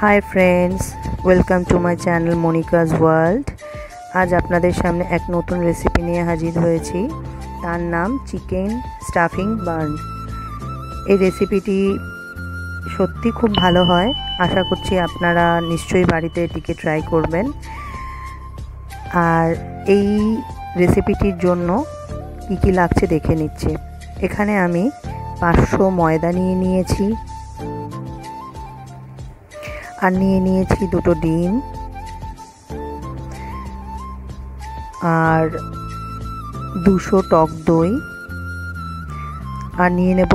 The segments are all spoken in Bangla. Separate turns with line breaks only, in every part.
High friends, welcome to my channel Monika's world. আজ আপনাদের সামনে এক নতুন রেসিপি নিয়ে হাজির হয়েছি। তার নাম চিকেন স্টাফিং বার্ন। এই রেসিপিটি সত্যি খুব ভালো হয়। আশা করছি আপনারা নিশ্চয়ই বাড়িতে এটিকে ট্রাই করবেন। আর এই রেসিপিটির জন্য কী কী লাগছে দেখে নিচ্ছে। এখানে আমি 500 ময়দা নিয়ে নিয়েছি, আর নিয়ে নিয়েছি 2টো ডিম, আর 200 টক দই, আর নিয়ে নেব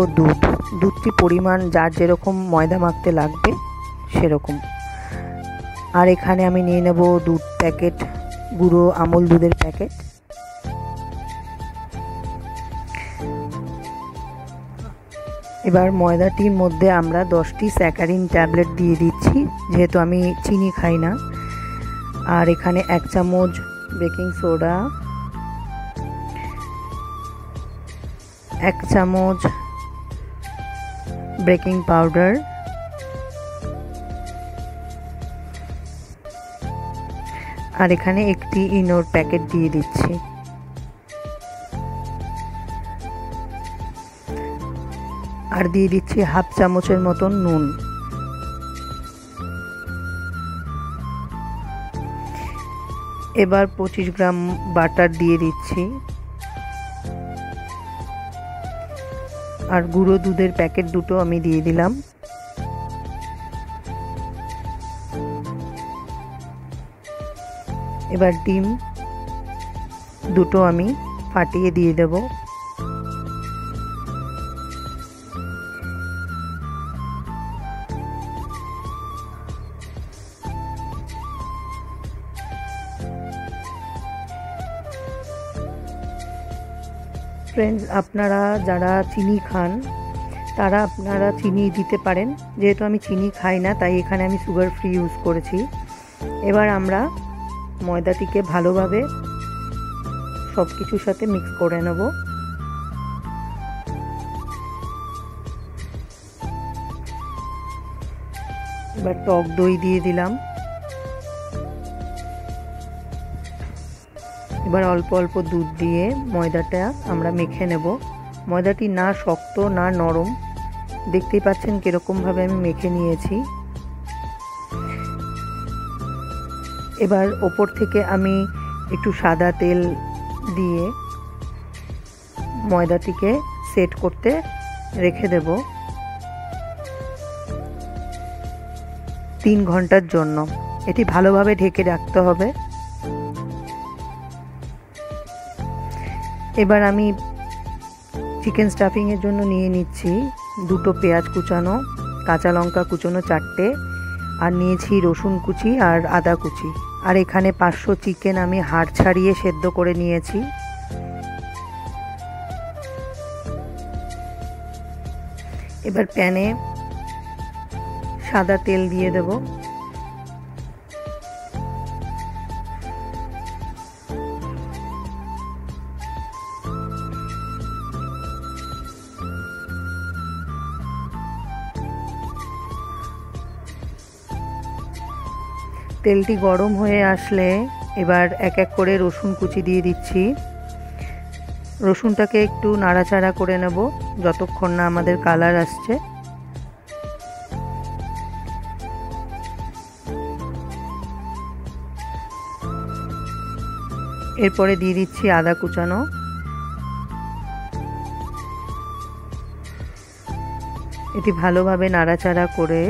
দুধটি পরিমাণ যার যেরকম ময়দা মাখতে লাগবে সেরকম। আর এখানে আমি নিয়ে নেব 2 প্যাকেট গুঁড়ো আমুল দুধের প্যাকেট। এবার ময়দাটির মধ্যে আমরা 10টি স্যাকারিন ট্যাবলেট দিয়ে দিচ্ছি, যেহেতু আমি চিনি খাই না। আর এখানে 1 চামচ বেকিং সোডা, 1 চামচ বেকিং পাউডার, আর এখানে একটি ইনোর প্যাকেট দিয়ে দিচ্ছি। আর দিয়ে দিচ্ছি 1/2 চামচের মতন নুন। এবার 25 গ্রাম বাটার দিয়ে দিচ্ছি, আর গুঁড়ো দুধের প্যাকেট 2টো আমি দিয়ে দিলাম। এবার ডিম 2টো আমি ফাটিয়ে দিয়ে দেব। ফ্রেন্ডস, আপনারা যারা চিনি খান তারা আপনারা চিনি দিতে পারেন। যেহেতু আমি চিনি খাই না, তাই এখানে আমি সুগার ফ্রি ইউজ করেছি। এবার আমরা ময়দাটিকে ভালোভাবে সব কিছুর সাথে মিক্স করে নেব। এবার টক দই দিয়ে দিলাম। এবার অল্প অল্প দুধ দিয়ে ময়দাটা আমরা মেখে নেব। ময়দাটি না শক্ত না নরম, দেখতেই পাচ্ছেন কিরকমভাবে আমি মেখে নিয়েছি। এবার ওপর থেকে আমি একটু সাদা তেল দিয়ে ময়দাটিকে সেট করতে রেখে দেব 3 ঘন্টার জন্য। এটি ভালোভাবে ঢেকে রাখতে হবে। এবার আমি চিকেন স্টাফিংয়ের জন্য নিয়ে নিচ্ছি 2টো পেঁয়াজ কুচানো, কাঁচা লঙ্কা কুচানো 4টে, আর নিয়েছি রসুন কুচি আর আদা কুচি। আর এখানে 500 চিকেন আমি হাড় ছাড়িয়ে সেদ্ধ করে নিয়েছি। এবার প্যানে সাদা তেল দিয়ে দেব। তেলটি গরম হয়ে আসলে এবার এক এক করে রসুন কুচি দিয়ে দিচ্ছি। রসুনটাকে একটু নাড়াচাড়া করে নেব যতক্ষণ না আমাদের কালার আসছে। এরপরে দিয়ে দিচ্ছি আদা কুচানো। এটি ভালোভাবে নাড়াচাড়া করে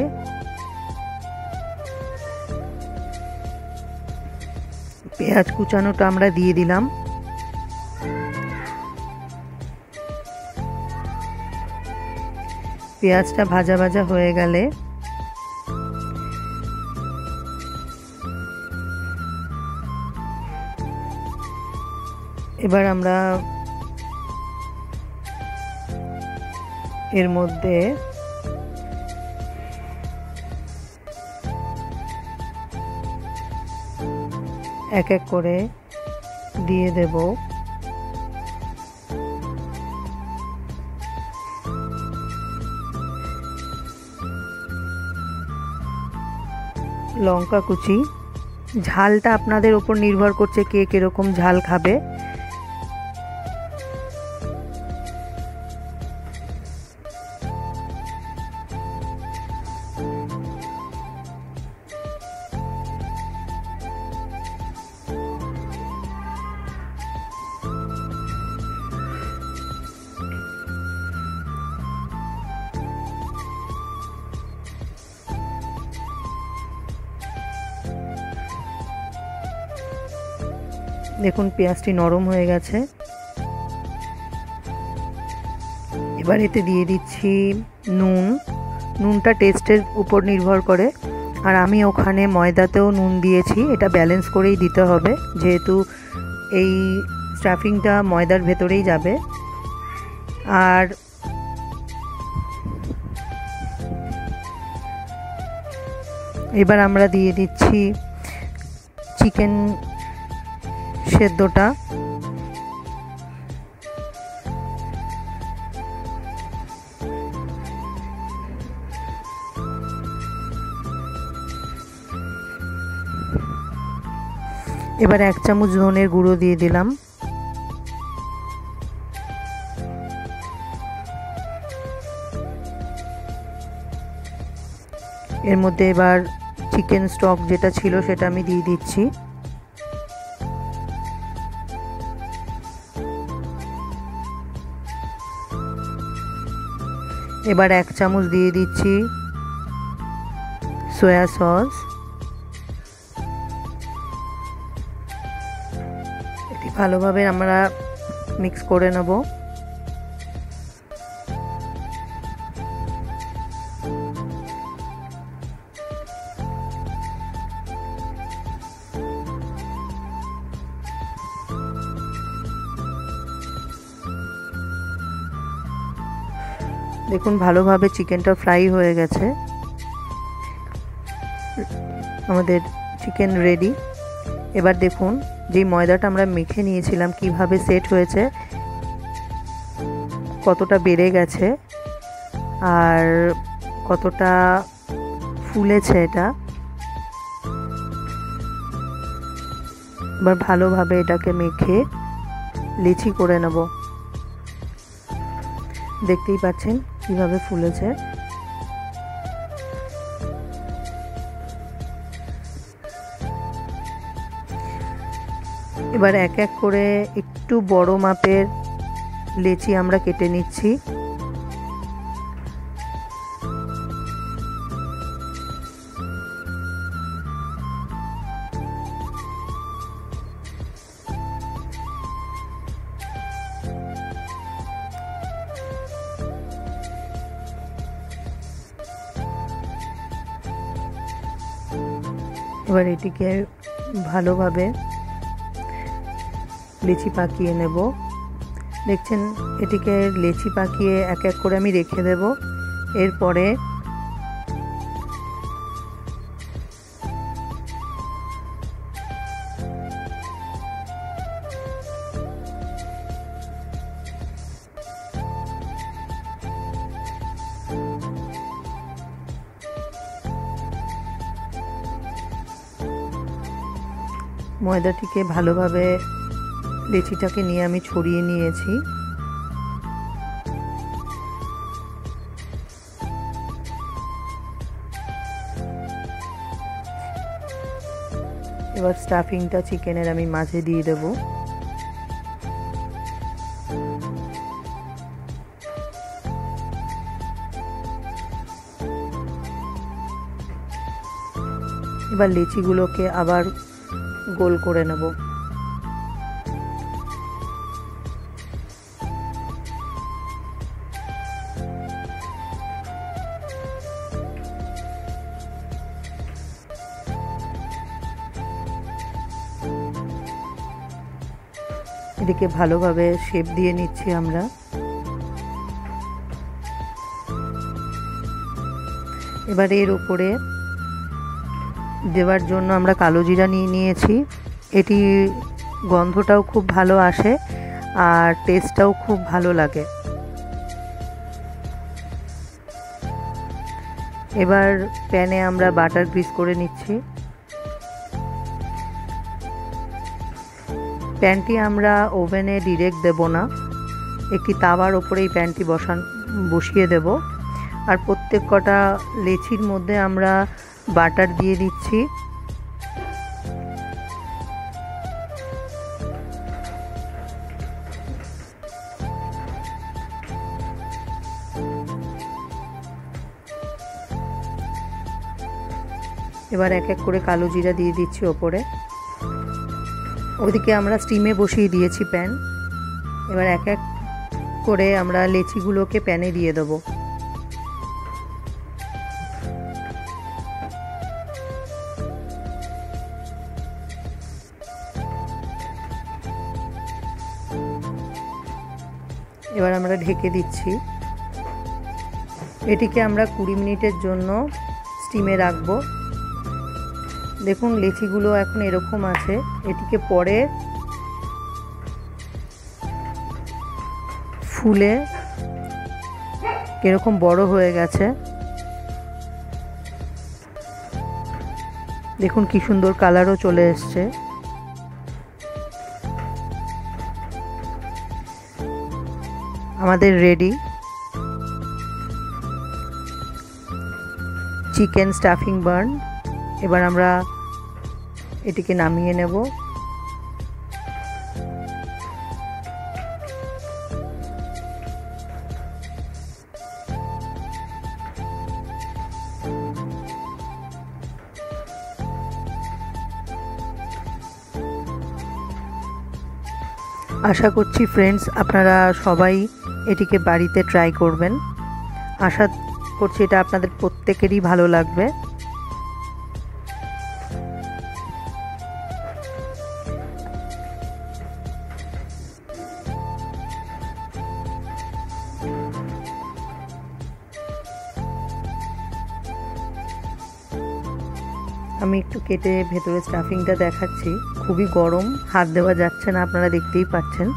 পেঁয়াজ কুচানোটা আমরা দিয়ে দিলাম। পেঁয়াজটা ভাজা ভাজা হয়ে গেলে এবার আমরা এর মধ্যে এক এক করে দিয়ে দেব লঙ্কা কুচি। ঝালটা আপনাদের ওপর নির্ভর করছে কে কীরকম ঝাল খাবে। দেখুন পেঁয়াজটি নরম হয়ে গেছে। এবার এতে দিয়ে দিচ্ছি নুন। নুনটা টেস্টের উপর নির্ভর করে, আর আমি ওখানে ময়দাতেও নুন দিয়েছি। এটা ব্যালেন্স করেই দিতে হবে, যেহেতু এই স্টাফিংটা ময়দার ভেতরেই যাবে। আর এবার আমরা দিয়ে দিচ্ছি চিকেন সেদ্ধটা। এবার 1 চামচ ধনের গুঁড়ো দিয়ে দিলাম। এর মধ্যে এবার চিকেন স্টক যেটা ছিল সেটা আমি দিয়ে দিচ্ছি। এবার 1 চামচ দিয়ে দিচ্ছি সয়া সস। এটি ভালোভাবে আমরা মিক্স করে নেব। দেখুন ভালোভাবে চিকেনটা ফ্রাই হয়ে গেছে। আমাদের চিকেন রেডি। এবার দেখুন যে ময়দাটা আমরা মেখে নিয়েছিলাম কিভাবে সেট হয়েছে, কতটা বেড়ে গেছে আর কতটা ফুলেছে এটা। এবার ভালোভাবে এটাকে মেখে লিচি করে নেব। দেখতেই পাচ্ছেন কিভাবে ফুলেছে। এবার এক এক করে একটু বড় মাপের লেচি আমরা কেটে নিচ্ছি। এবার এটিকে ভালোভাবে লেচি পাকিয়ে নেব। দেখছেন এটিকে লেচি পাকিয়ে এক এক করে আমি রেখে দেব। এরপরে ময়দাটিকে ভালোভাবে লেচিটাকে নিয়ে আমি ছড়িয়ে নিয়েছি। এবার স্টাফিংটা চিকেনের আমি মাঝে দিয়ে দেব। এবার লেচিগুলোকে আবার গোল করে নেব। এদিকে ভালোভাবে শেপ দিয়ে নিচ্ছি আমরা। এবার এর উপরে দেওয়ার জন্য আমরা কালো জিরা নিয়ে নিয়েছি। এটি গন্ধটাও খুব ভালো আসে আর টেস্টটাও খুব ভালো লাগে। এবার প্যানে আমরা বাটার গ্রিস করে নিচ্ছি। প্যানটি আমরা ওভেনে ডিরেক্ট দেব না, একটি তাওয়ার ওপরে এই প্যানটি বসিয়ে দেব। আর প্রত্যেক কটা লেচির মধ্যে আমরা বাটার দিয়ে দিচ্ছি। এবার এক এক করে কালো জিরা দিয়ে দিচ্ছি ওপরে। ওদিকে আমরা স্টিমে বসিয়ে দিয়েছি প্যান। এবার এক এক করে আমরা লেচিগুলোকে প্যানে দিয়ে দেব। এবার আমরা ঢেকে দিচ্ছি। এটিকে আমরা 20 মিনিটের জন্য স্টিমে রাখবো। দেখুন লেচিগুলো এখন এরকম আছে, এটিকে পরে ফুলে এরকম বড় হয়ে গেছে। দেখুন কি সুন্দর কালারও চলে এসছে। আমাদের রেডি চিকেন স্টাফিং বার্ন। এবার আমরা এটিকে নামিয়ে নেব। আশা করছি ফ্রেন্ডস আপনারা সবাই এটিকে বাড়িতে ট্রাই করবেন। আশা করছি এটা আপনাদের প্রত্যেকেরই ভালো লাগবে। আমি একটু কেটে ভেতরে স্টাফিংটা দেখাচ্ছি। খুবই গরম, হাত দেওয়া যাচ্ছে না, আপনারা দেখতেই পাচ্ছেন।